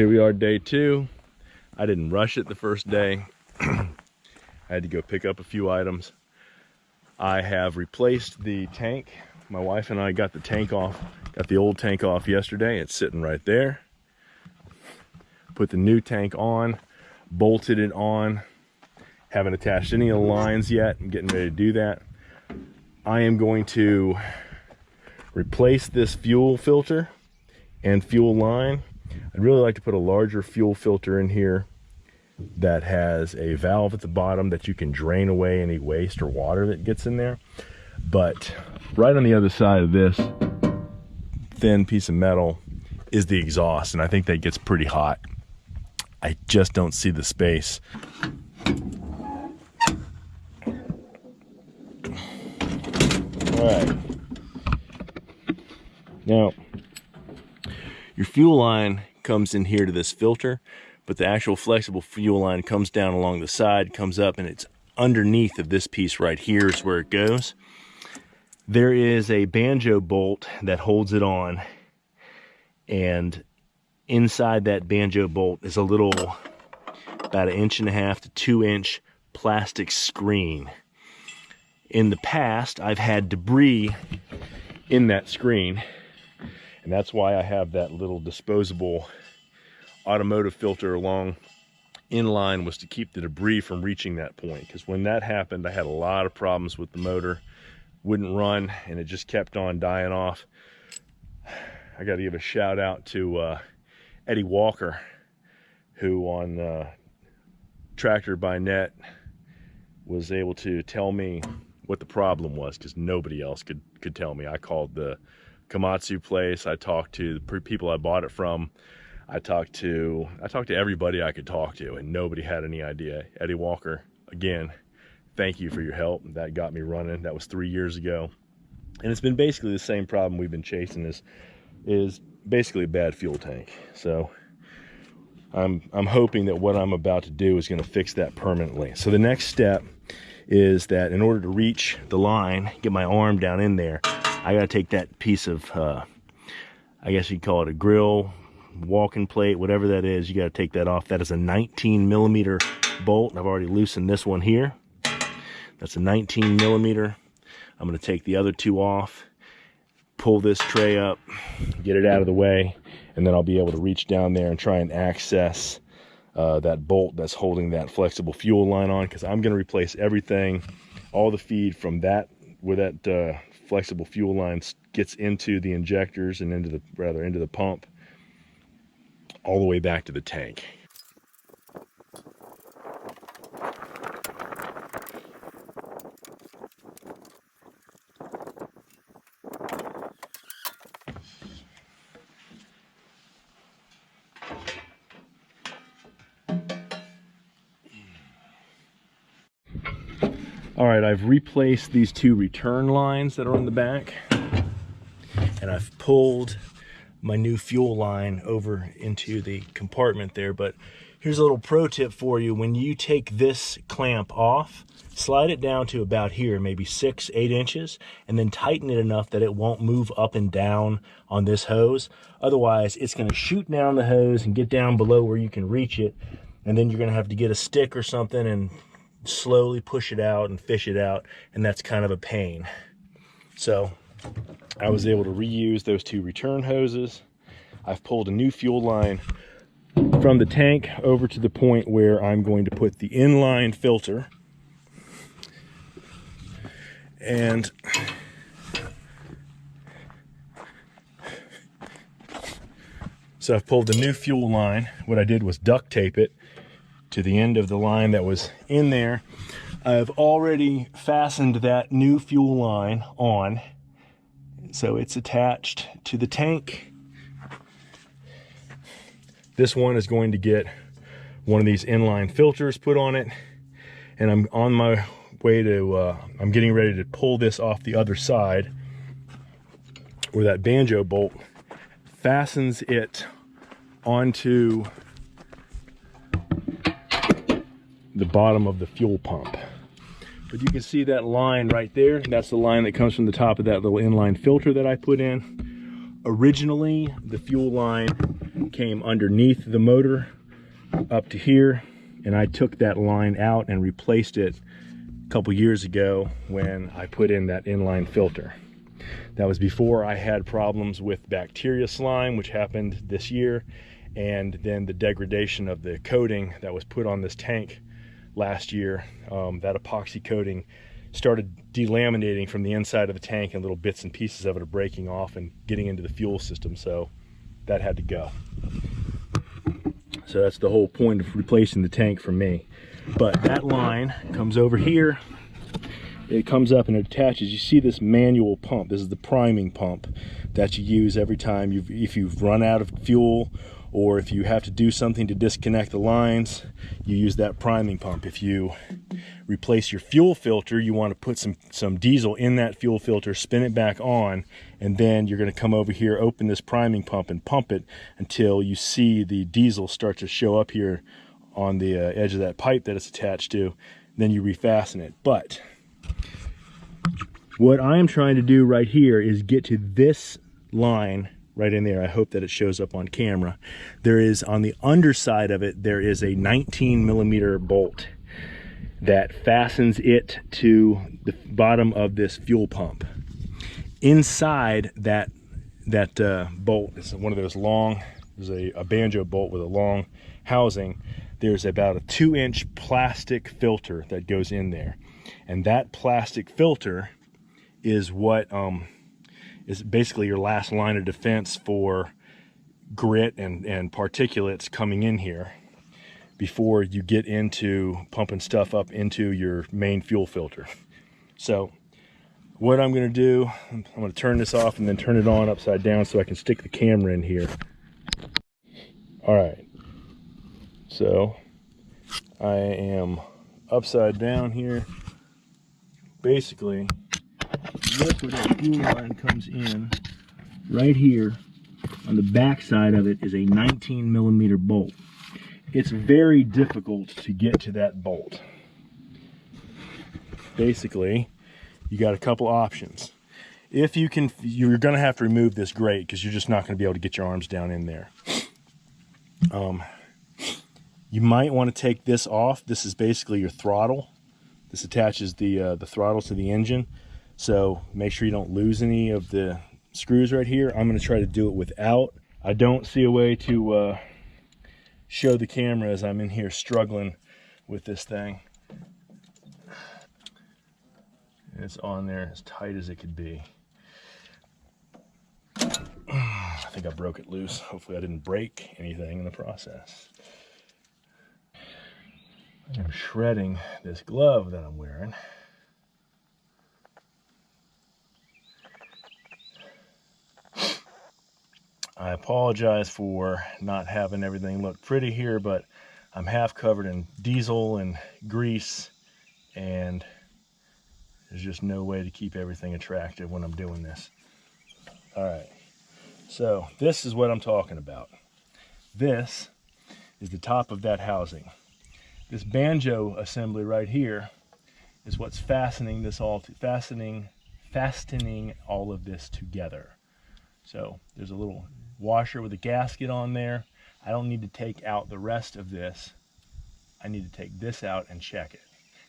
Here we are, day 2. I didn't rush it the first day. I had to go pick up a few items. I have replaced the tank. My wife and I got the tank off, got the old tank off yesterday. It's sitting right there. Put the new tank on, bolted it on. Haven't attached any of the lines yet. I'm getting ready to do that. I am going to replace this fuel filter and fuel line. I'd really like to put a larger fuel filter in here that has a valve at the bottom that you can drain away any waste or water that gets in there. But right on the other side of this thin piece of metal is the exhaust, and I think that gets pretty hot. I just don't see the space. All right. Now, your fuel line comes in here to this filter, but the actual flexible fuel line comes down along the side, comes up, and it's underneath of this piece right here is where it goes. There is a banjo bolt that holds it on, and inside that banjo bolt is a little about 1.5 to 2 inch plastic screen. In the past, I've had debris in that screen, and that's why I have that little disposable automotive filter along in line, was to keep the debris from reaching that point. Because when that happened, I had a lot of problems with the motor. Wouldn't run, and it just kept on dying off. I got to give a shout out to Eddie Walker, who on Tractor by Net was able to tell me what the problem was, because nobody else could tell me. I called the Komatsu place. I talked to the people I bought it from. I talked to everybody I could talk to, and nobody had any idea. Eddie Walker, again, thank you for your help. That got me running. That was 3 years ago, and it's been basically the same problem we've been chasing. Is basically a bad fuel tank. So I'm hoping that what I'm about to do is going to fix that permanently. So the next step is that in order to reach the line, get my arm down in there, I got to take that piece of, I guess you'd call it a grill, walking plate, whatever that is. You got to take that off. That is a 19mm bolt. I've already loosened this one here. That's a 19mm. I'm going to take the other two off, pull this tray up, get it out of the way, and then I'll be able to reach down there and try and access that bolt that's holding that flexible fuel line on, because I'm going to replace everything, all the feed from that, where that flexible fuel line gets into the injectors and into the pump, all the way back to the tank. All right, I've replaced these two return lines that are on the back, and I've pulled my new fuel line over into the compartment there. But here's a little pro tip for you. When you take this clamp off, slide it down to about here, maybe 6-8 inches, and then tighten it enough that it won't move up and down on this hose. Otherwise, it's going to shoot down the hose and get down below where you can reach it, and then you're going to have to get a stick or something and slowly push it out and fish it out, and that's kind of a pain. So I was able to reuse those two return hoses. I've pulled a new fuel line from the tank over to the point where I'm going to put the inline filter, and so I've pulled the new fuel line. What I did was duct tape it to the end of the line that was in there. I've already fastened that new fuel line on, so it's attached to the tank. This one is going to get one of these inline filters put on it, and I'm on my way to, I'm getting ready to pull this off the other side where that banjo bolt fastens it onto the bottom of the fuel pump. But you can see that line right there. That's the line that comes from the top of that little inline filter that I put in. Originally, the fuel line came underneath the motor up to here, and I took that line out and replaced it a couple years ago when I put in that inline filter. That was before I had problems with bacteria slime, which happened this year, and then the degradation of the coating that was put on this tank last year. That epoxy coating started delaminating from the inside of the tank, and little bits and pieces of it are breaking off and getting into the fuel system, so that had to go. So that's the whole point of replacing the tank for me. But that line comes over here, it comes up and it attaches. You see this manual pump. This is the priming pump that you use every time if you've run out of fuel, or if you have to do something to disconnect the lines, you use that priming pump. If you replace your fuel filter, you want to put some diesel in that fuel filter, spin it back on, and then you're going to come over here, open this priming pump and pump it until you see the diesel start to show up here on the edge of that pipe that it's attached to. Then you refasten it. But what I'm trying to do right here is get to this line right in there. I hope that it shows up on camera. There is, on the underside of it, there is a 19mm bolt that fastens it to the bottom of this fuel pump. Inside that bolt is one of those long, there's a banjo bolt with a long housing. There's about a 2-inch plastic filter that goes in there, and that plastic filter is what is basically your last line of defense for grit and particulates coming in here before you get into pumping stuff up into your main fuel filter. So what I'm going to do, I'm going to turn this off and then turn it on upside down so I can stick the camera in here. All right, so I am upside down here. Basically, look where that fuel line comes in. Right here on the back side of it is a 19mm bolt. It's very difficult to get to that bolt. Basically, you got a couple options. If you can, you're going to have to remove this grate because you're just not going to be able to get your arms down in there. You might want to take this off. This is basically your throttle. This attaches the throttle to the engine. So make sure you don't lose any of the screws right here. I'm going to try to do it without. I don't see a way to show the camera as I'm in here struggling with this thing. It's on there as tight as it could be. I think I broke it loose. Hopefully I didn't break anything in the process. I'm shredding this glove that I'm wearing. I apologize for not having everything look pretty here, but I'm half covered in diesel and grease, and there's just no way to keep everything attractive when I'm doing this. All right, so this is what I'm talking about. This is the top of that housing. This banjo assembly right here is what's fastening this all, fastening all of this together. So there's a little washer with a gasket on there. I don't need to take out the rest of this. I need to take this out and check it.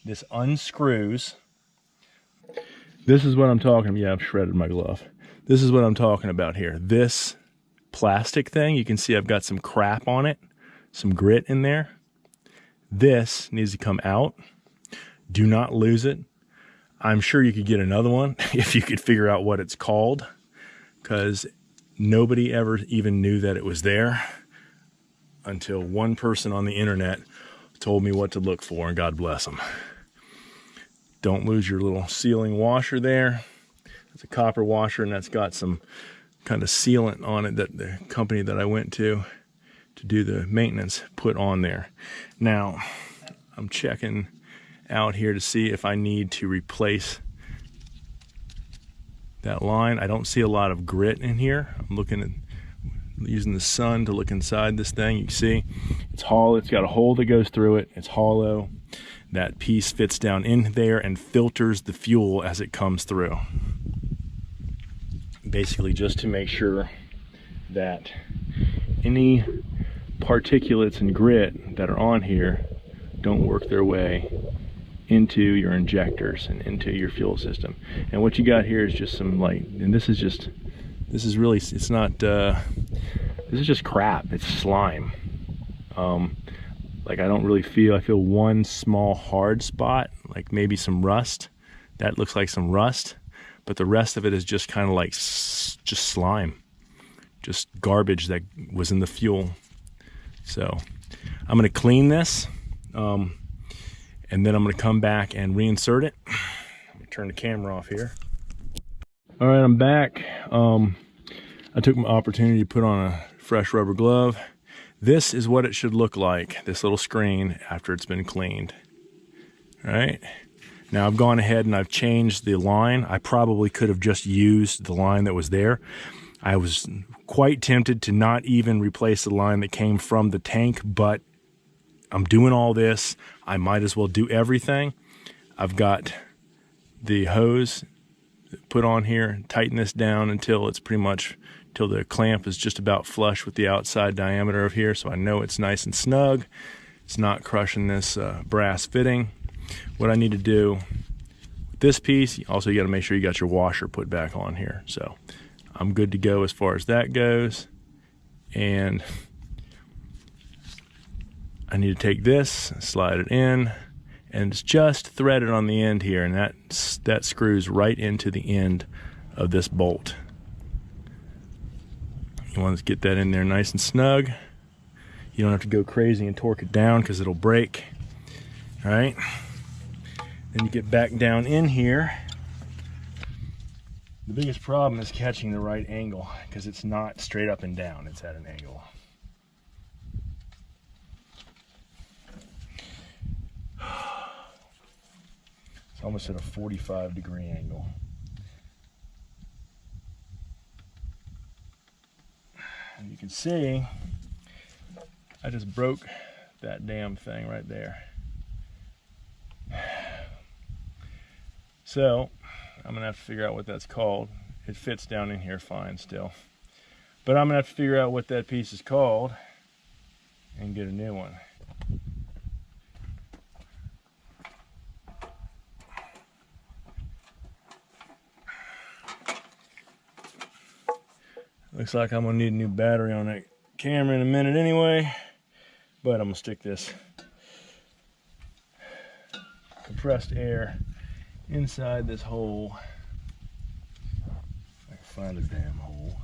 This unscrews. This is what I'm talking about. Yeah, I've shredded my glove. This is what I'm talking about here. This plastic thing, you can see I've got some crap on it, some grit in there. This needs to come out. Do not lose it. I'm sure you could get another one if you could figure out what it's called, because nobody ever even knew that it was there until one person on the internet told me what to look for, and God bless them. Don't lose your little sealing washer there. It's a copper washer, and that's got some kind of sealant on it that the company that I went to do the maintenance put on there. Now, I'm checking out here to see if I need to replace that line. I don't see a lot of grit in here. I'm looking at using the sun to look inside this thing. You can see it's hollow. It's got a hole that goes through it. It's hollow. That piece fits down in there and filters the fuel as it comes through. Basically just to make sure that any particulates and grit that are on here don't work their way into your injectors and into your fuel system. And what you got here is just some and this is really, it's not, this is just crap. It's slime. Like I feel one small hard spot, like maybe some rust. That looks like some rust, but the rest of it is just kind of like just slime, just garbage that was in the fuel. So I'm gonna clean this, and then I'm gonna come back and reinsert it. Let me turn the camera off here. All right, I'm back. I took my opportunity to put on a fresh rubber glove. This is what it should look like, this little screen, after it's been cleaned. All right. Now I've gone ahead and I've changed the line. I probably could have just used the line that was there. I was quite tempted to not even replace the line that came from the tank, but I'm doing all this. I might as well do everything. I've got the hose put on here, tighten this down until it's pretty much, till the clamp is just about flush with the outside diameter of here, so I know it's nice and snug. It's not crushing this brass fitting. What I need to do with this piece, also you got to make sure you got your washer put back on here. So I'm good to go as far as that goes. And I need to take this, slide it in, and it's just threaded on the end here, and that screws right into the end of this bolt. You want to get that in there nice and snug. You don't have to go crazy and torque it down because it'll break. All right. Then you get back down in here. The biggest problem is catching the right angle because it's not straight up and down, it's at an angle. It's almost at a 45-degree angle. And you can see, I just broke that damn thing right there. So I'm gonna have to figure out what that's called. It fits down in here fine still, but I'm gonna have to figure out what that piece is called and get a new one. Looks like I'm gonna need a new battery on that camera in a minute anyway, but I'm gonna stick this compressed air inside this hole. If I can find a damn hole.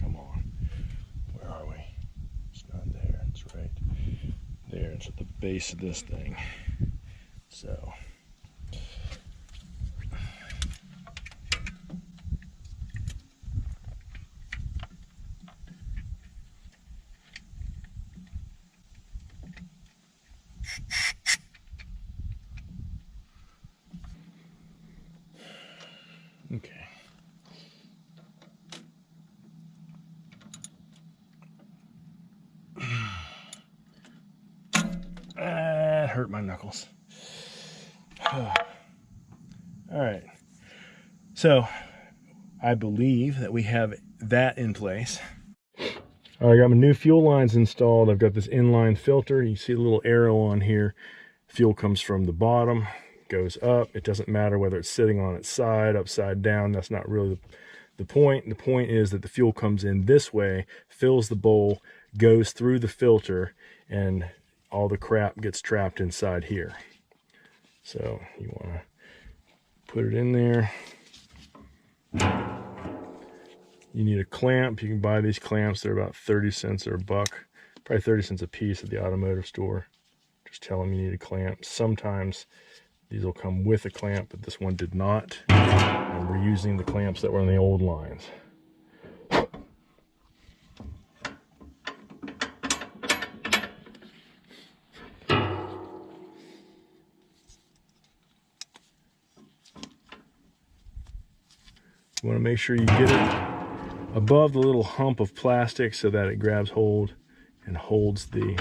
Come on. Where are we? It's not there. It's right there. It's at the base of this thing. So. Okay. That hurt my knuckles. All right. So I believe that we have that in place. All right, I got my new fuel lines installed. I've got this inline filter. You see the little arrow on here. Fuel comes from the bottom, goes up. It doesn't matter whether it's sitting on its side, upside down. That's not really the point. The point is that the fuel comes in this way, fills the bowl, goes through the filter, and all the crap gets trapped inside here. So you want to put it in there. You need a clamp. You can buy these clamps. They're about 30 cents or a buck, probably 30 cents a piece at the automotive store. Just tell them you need a clamp. Sometimes these will come with a clamp, but this one did not. And we're using the clamps that were on the old lines. You want to make sure you get it above the little hump of plastic so that it grabs hold and holds the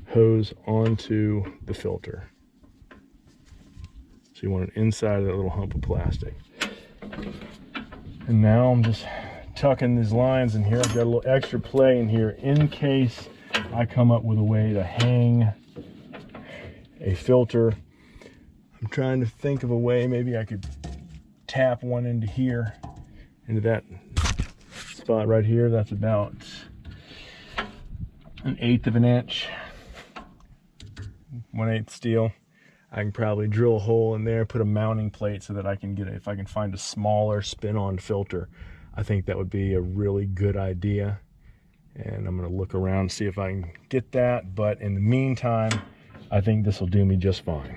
hose onto the filter. So you want it inside of that little hump of plastic. And now I'm just tucking these lines in here. I've got a little extra play in here in case I come up with a way to hang a filter. I'm trying to think of a way, maybe I could tap one into here, into that spot right here. That's about 1/8 of an inch, 1/8 steel. I can probably drill a hole in there, put a mounting plate so that I can get it. If I can find a smaller spin-on filter, I think that would be a really good idea. And I'm gonna look around and see if I can get that. But in the meantime, I think this will do me just fine.